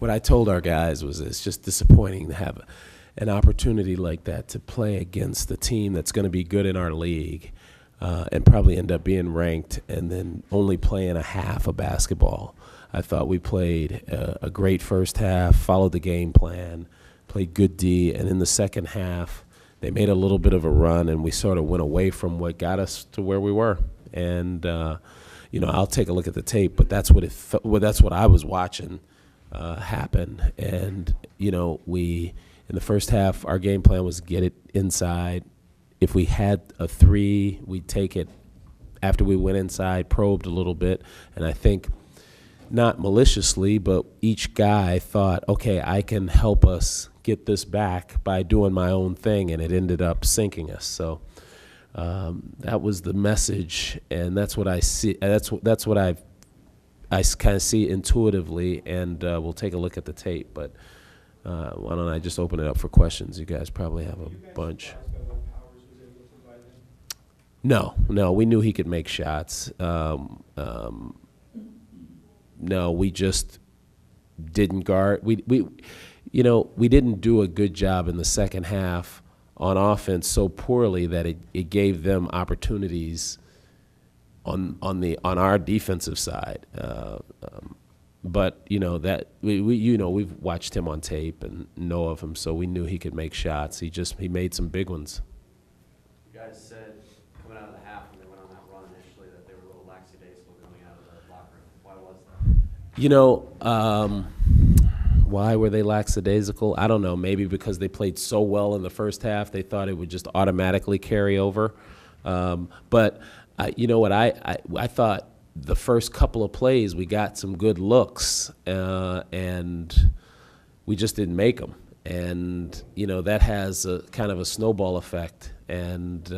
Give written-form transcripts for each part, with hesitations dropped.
what I told our guys was it's just disappointing to have an opportunity like that to play against the team that's going to be good in our league and probably end up being ranked and then only playing a half of basketball. I thought we played a great first half, followed the game plan, played good D, and in the second half they made a little bit of a run and we sort of went away from what got us to where we were. And I'll take a look at the tape, but that's what I was watching happen. And we in the first half our game plan was get it inside. If we had a three, we'd take it after we went inside, probed a little bit, and I think not maliciously, but each guy thought, okay, I can help us get this back by doing my own thing, and it ended up sinking us. So that was the message, and that's what I see. That's what I kind of see intuitively, and we'll take a look at the tape. But why don't I just open it up for questions? You guys probably have a bunch. No, we knew he could make shots. No, we just didn't guard. We didn't do a good job in the second half on offense so poorly that it gave them opportunities on our defensive side. But that we've watched him on tape and know of him, so we knew he could make shots. He made some big ones. You guys said coming out of the half when they went on that run initially that they were a little lackadaisical coming out of the locker room. Why was that? Why were they lackadaisical? I don't know. Maybe because they played so well in the first half, they thought it would just automatically carry over. But you know what? I thought the first couple of plays we got some good looks, and we just didn't make them. And that has a kind of a snowball effect. And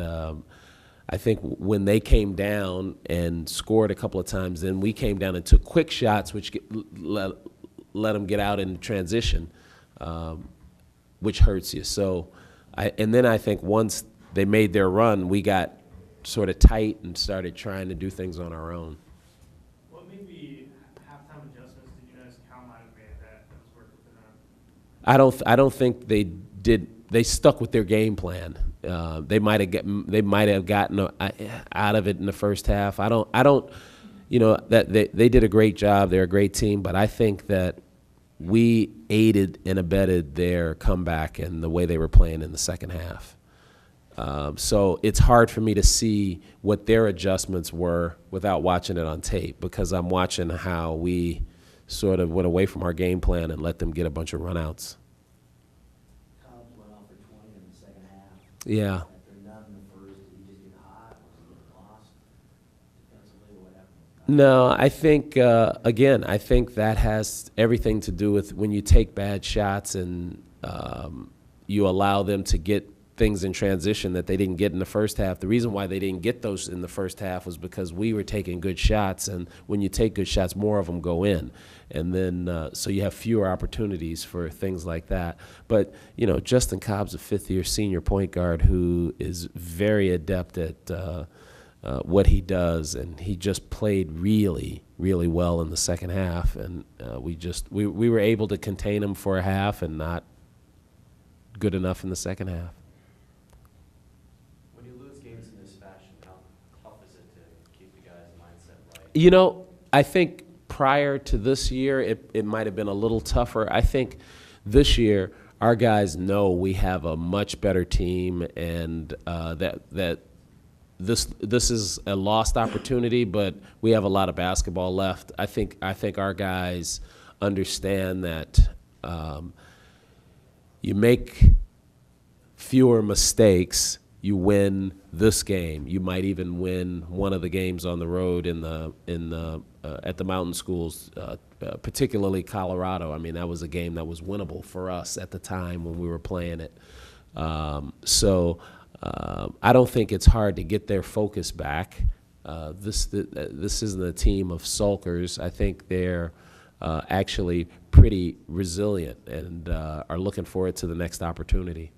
I think when they came down and scored a couple of times, then we came down and took quick shots, which let them get out in transition, which hurts you. So, and then I think once they made their run, we got sort of tight and started trying to do things on our own. What maybe halftime adjustments did you guys count might have made that was working for them? I don't think they did. They stuck with their game plan. They might have gotten out of it in the first half. I don't. That they did a great job. They're a great team, but I think that we aided and abetted their comeback and the way they were playing in the second half. So it's hard for me to see what their adjustments were without watching it on tape, because I'm watching how we sort of went away from our game plan and let them get a bunch of runouts. Cobbs went off for 20 in the second half. Yeah. After none in the first, did he just get hot? Was he getting lost defensively? What happened? No, I think, again, I think that has everything to do with when you take bad shots and you allow them to get things in transition that they didn't get in the first half. The reason why they didn't get those in the first half was because we were taking good shots, and when you take good shots, more of them go in. And then so you have fewer opportunities for things like that. But, Justin Cobb's a fifth-year senior point guard who is very adept at what he does, and he just played really, really well in the second half. And we were able to contain him for a half and not good enough in the second half. I think prior to this year, it might have been a little tougher. I think this year, our guys know we have a much better team, and that this is a lost opportunity, but we have a lot of basketball left. I think our guys understand that you make fewer mistakes, you win this game. You might even win one of the games on the road at the mountain schools, particularly Colorado. I mean, that was a game that was winnable for us at the time when we were playing it. So I don't think it's hard to get their focus back. This isn't a team of sulkers. I think they're actually pretty resilient and are looking forward to the next opportunity.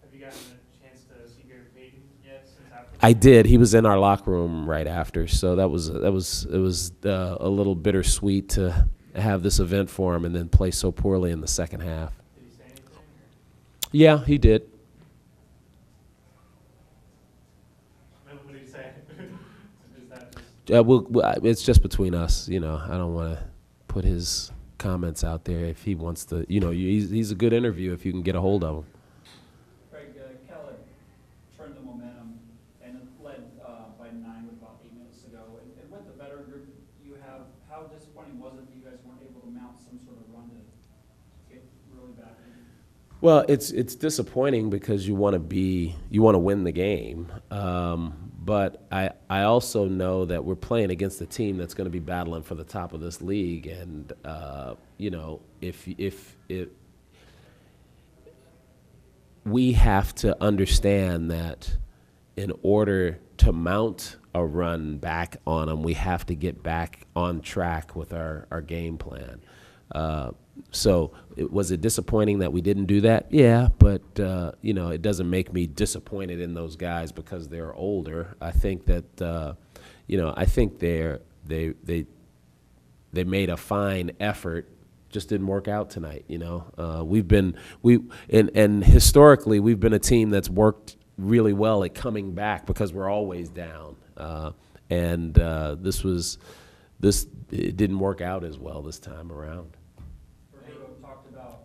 Have you gotten a chance to see Gary Payton yet since after? I did. He was in our locker room right after, so it was a little bittersweet to have this event for him and then play so poorly in the second half. Did he say anything? Or Yeah, he did. what did he say? Is that just? It's just between us. You know, I don't want to put his comments out there. If he wants to, you know, he's a good interview if you can get a hold of him. Craig, Keller turned the momentum and it led by 9 with about 8 minutes to go. And with the veteran group you have, how disappointing was it that you guys weren't able to mount some sort of run to get really back in? Well, it's disappointing because you want to win the game, but I also know that we're playing against a team that's going to be battling for the top of this league, and you know, if we have to understand that in order to mount a run back on them, we have to get back on track with our game plan. So was it disappointing that we didn't do that? Yeah, but you know, it doesn't make me disappointed in those guys because they're older. I think that you know, I think they made a fine effort. Just didn't work out tonight. You know, and historically we've been a team that's worked really well at coming back because we're always down. And it didn't work out as well this time around. Roberto talked about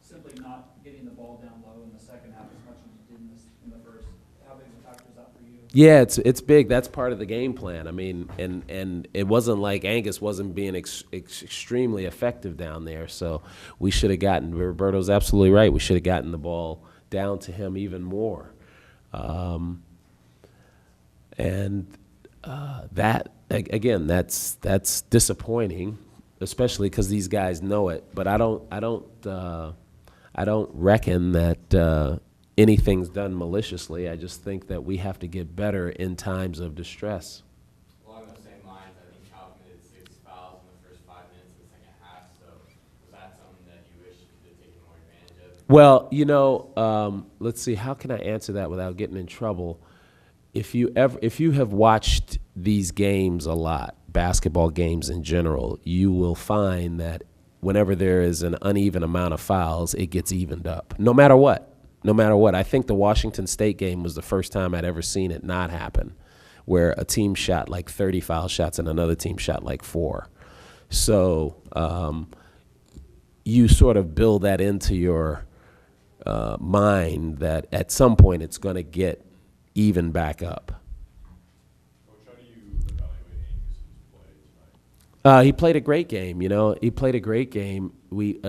simply not getting the ball down low in the second half as much as you did in the first. How big of a factor is that for you? Yeah, it's big. That's part of the game plan. I mean, and it wasn't like Angus wasn't being extremely effective down there. So we should have gotten. Roberto's absolutely right. We should have gotten the ball down to him even more. That again, that's disappointing, especially because these guys know it. But I don't reckon that anything's done maliciously. I just think that we have to get better in times of distress. Along those same lines, I think Cal committed 6 fouls in the first 5 minutes of the second half. So was that something that you wish you could have taken more advantage of? Well, you know, let's see. How can I answer that without getting in trouble? If you have watched these games a lot, basketball games in general, you will find that whenever there is an uneven amount of fouls, it gets evened up. No matter what. No matter what. I think the Washington State game was the first time I'd ever seen it not happen, where a team shot like 30 foul shots and another team shot like 4. So you sort of build that into your mind that at some point it's going to get even back up. Coach, how do you evaluate Angus's play tonight? He played a great game. You know, he played a great game. We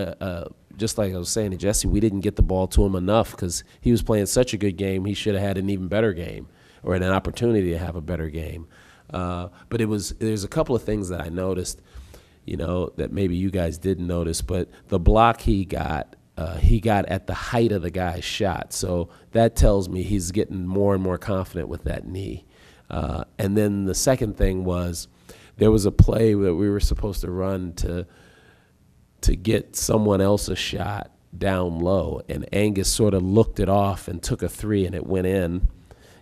just like I was saying to Jesse, we didn't get the ball to him enough because he was playing such a good game. He should have had an even better game or an opportunity to have a better game. But there's a couple of things that I noticed, you know, that maybe you guys didn't notice. But the block he got at the height of the guy's shot. So that tells me he's getting more and more confident with that knee. And then the second thing was there was a play that we were supposed to run to get someone else a shot down low, and Angus sort of looked it off and took a 3 and it went in.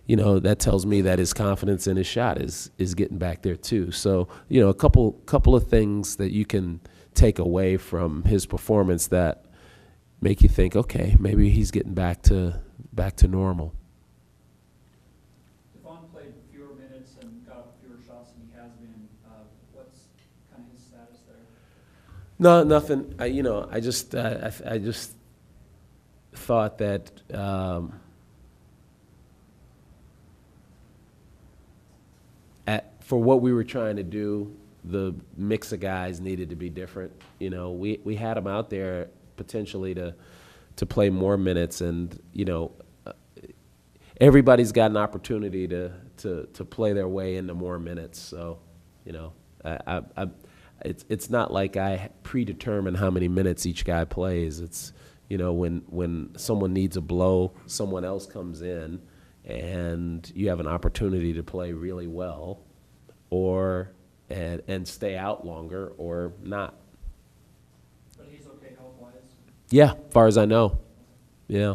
You know, that tells me that his confidence in his shot is getting back there too. So, you know, a couple of things that you can take away from his performance that make you think, okay, maybe he's getting back to normal. Devon played fewer minutes and got fewer shots than he has been. What's kind of his status there? No, nothing. I just thought that for what we were trying to do, the mix of guys needed to be different. You know, we had him out there potentially to play more minutes, and you know, everybody's got an opportunity to play their way into more minutes. So, you know, it's not like I predetermine how many minutes each guy plays. It's, you know, when someone needs a blow, someone else comes in, and you have an opportunity to play really well, or and stay out longer or not. But he's okay health-wise? Yeah, as far as I know. Yeah.